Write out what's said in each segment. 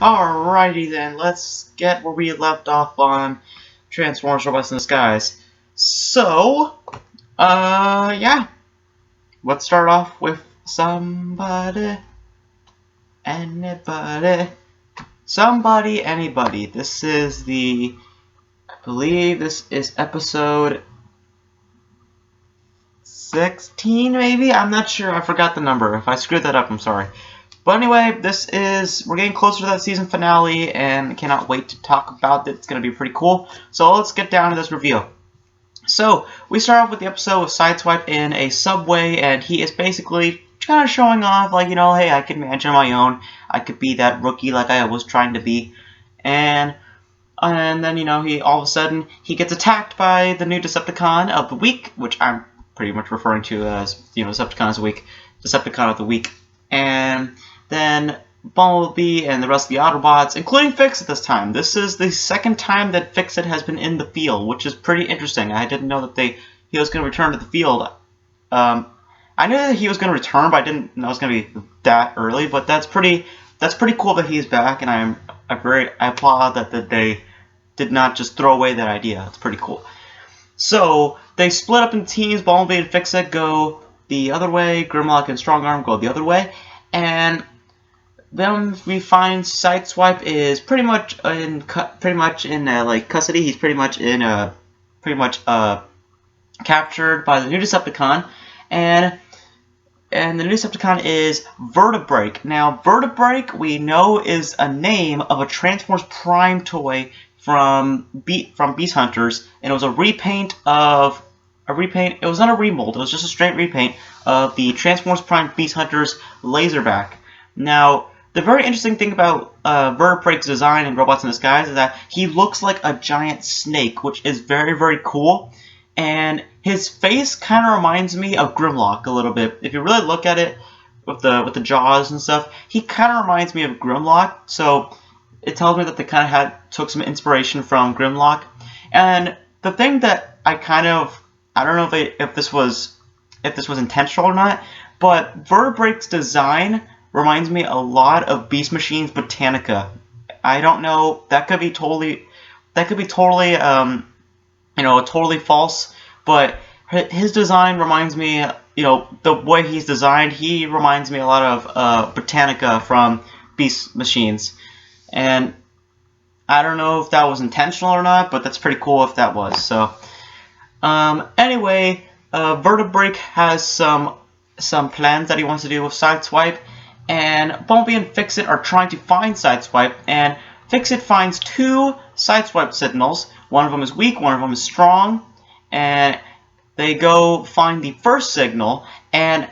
Alrighty then, let's get where we left off on Transformers Robots in Disguise. So, yeah. Let's start off with somebody, anybody, somebody, anybody. This is I believe this is episode 16 maybe? I'm not sure, I forgot the number. If I screwed that up, I'm sorry. But anyway, we're getting closer to that season finale, and cannot wait to talk about it. It's going to be pretty cool. So let's get down to this review. So, we start off with the episode with Sideswipe in a subway, and he is basically kind of showing off, like, hey, I can manage on my own. I could be that rookie like I was trying to be. And then, he all of a sudden, he gets attacked by the new Decepticon of the week, which I'm pretty much referring to as, Decepticon of the week. And then Bumblebee and the rest of the Autobots, including Fixit this time. This is the second time that Fixit has been in the field, which is pretty interesting. I didn't know that he was going to return to the field. I knew that he was going to return, but I didn't know it was going to be that early. But that's pretty cool that he's back, and I applaud that they did not just throw away that idea. It's pretty cool. So they split up in teams. Bumblebee and Fixit go the other way. Grimlock and Strongarm go the other way, and then we find Sideswipe is pretty much in custody. He's pretty much captured by the new Decepticon, and the new Decepticon is Vertebreak. Now, Vertebreak we know is a name of a Transformers Prime toy from Beast Hunters, and it was a repaint. It was not a remold. It was just a straight repaint of the Transformers Prime Beast Hunters Laserback. Now, the very interesting thing about Vertebreak's design in Robots in Disguise is that he looks like a giant snake, which is very, very cool. And his face kind of reminds me of Grimlock a little bit. If you really look at it with the jaws and stuff, he kind of reminds me of Grimlock. So it tells me that they kind of took some inspiration from Grimlock. And the thing that I don't know if this was intentional or not, but Vertebreak's design reminds me a lot of Beast Machine's Botanica. I don't know. That could be totally totally false. But his design reminds me, the way he's designed, he reminds me a lot of Botanica from Beast Machines. And I don't know if that was intentional or not, but that's pretty cool if that was. So, anyway, Vertebreak has some plans that he wants to do with Sideswipe. And Bumblebee and Fixit are trying to find Sideswipe, and Fixit finds two Sideswipe signals. One of them is weak, one of them is strong, and they go find the first signal, and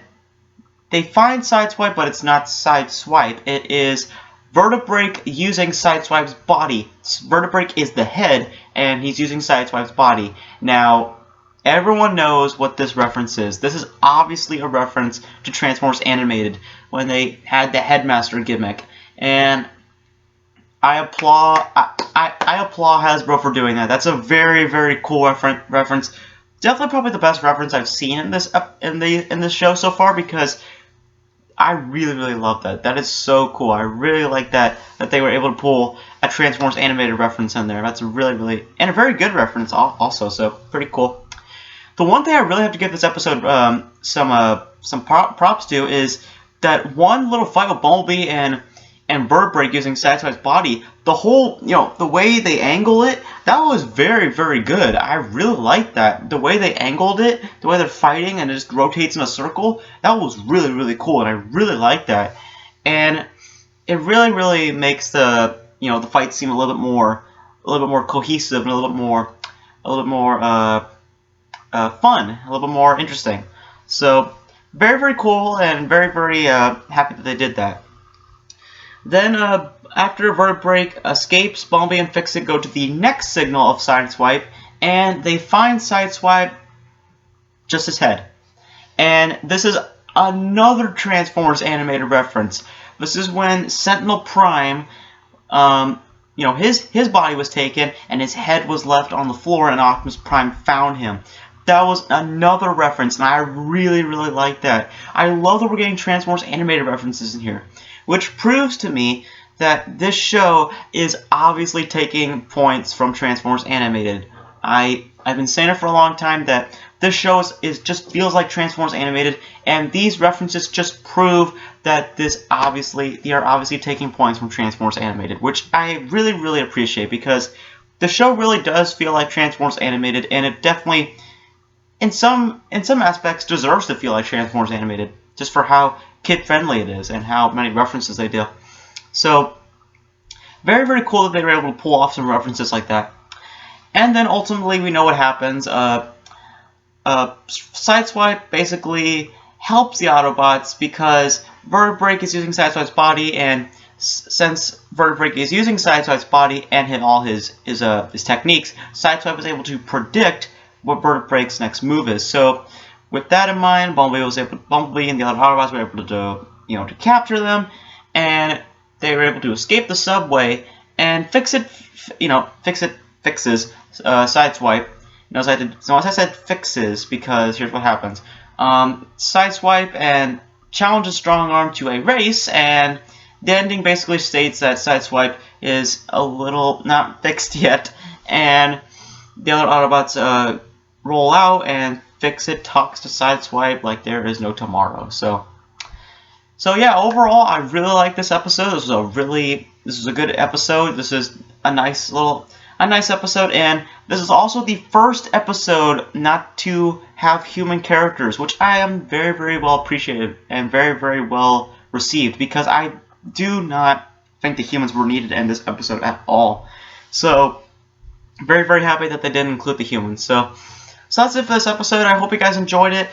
they find Sideswipe, but it's not Sideswipe. It is Vertebreak using Sideswipe's body. Vertebreak is the head, and he's using Sideswipe's body. Now, everyone knows what this reference is. This is obviously a reference to Transformers Animated when they had the Headmaster gimmick, and I applaud Hasbro for doing that. That's a very, very cool reference. Definitely, probably the best reference I've seen in this show so far, because I really, really love that. That is so cool. I really like that they were able to pull a Transformers Animated reference in there. That's a really, really, and a very good reference also. So pretty cool. The one thing I really have to give this episode some props to is that one little fight with Bumblebee and Vertebreak using Sideswipe's body. The whole, the way they angle it, that was very, very good. I really liked that. The way they angled it, the way they're fighting and it just rotates in a circle, that was really, really cool, and I really liked that. And it really, really makes the fight seem a little bit more cohesive and a little bit more fun, a little bit more interesting. So very, very cool, and very, very happy that they did that. Then after Vertebreak escapes, Bumblebee and Fixit go to the next signal of Sideswipe, and they find Sideswipe just his head. And this is another Transformers Animated reference. This is when Sentinel Prime, his body was taken and his head was left on the floor, and Optimus Prime found him. That was another reference, and I really, really like that. I love that we're getting Transformers Animated references in here, which proves to me that this show is obviously taking points from Transformers Animated. I've been saying it for a long time that this show just feels like Transformers Animated, and these references just prove that they are obviously taking points from Transformers Animated, which I really, really appreciate, because the show really does feel like Transformers Animated, and it definitely, in some aspects, deserves to feel like Transformers Animated, just for how kid-friendly it is and how many references they do. So, very, very cool that they were able to pull off some references like that. And then ultimately, we know what happens. Sideswipe basically helps the Autobots because Vertebreak is using Sideswipe's body, and since Vertebreak is using Sideswipe's body and all his techniques, Sideswipe is able to predict what Vertebreak's next move is. So, with that in mind, Bumblebee and the other Autobots were able to capture them, and they were able to escape the subway. And Fixit fixes Sideswipe. Notice I said fixes because here's what happens. Sideswipe and challenges Strongarm to a race, and the ending basically states that Sideswipe is a little not fixed yet, and the other Autobots roll out, and Fixit talks to Sideswipe like there is no tomorrow. So yeah, overall, I really like this episode. This is a good episode. This is a nice episode, and this is also the first episode not to have human characters, which I am very, very well appreciated and very, very well received, because I do not think the humans were needed in this episode at all. So, very, very happy that they didn't include the humans. So that's it for this episode. I hope you guys enjoyed it.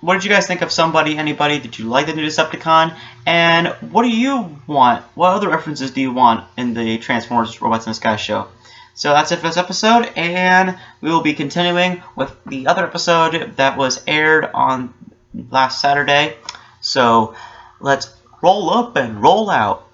What did you guys think of anybody? Did you like the new Decepticon? And what do you want? What other references do you want in the Transformers Robots in the Sky show? So that's it for this episode, and we will be continuing with the other episode that was aired on last Saturday. So let's roll up and roll out.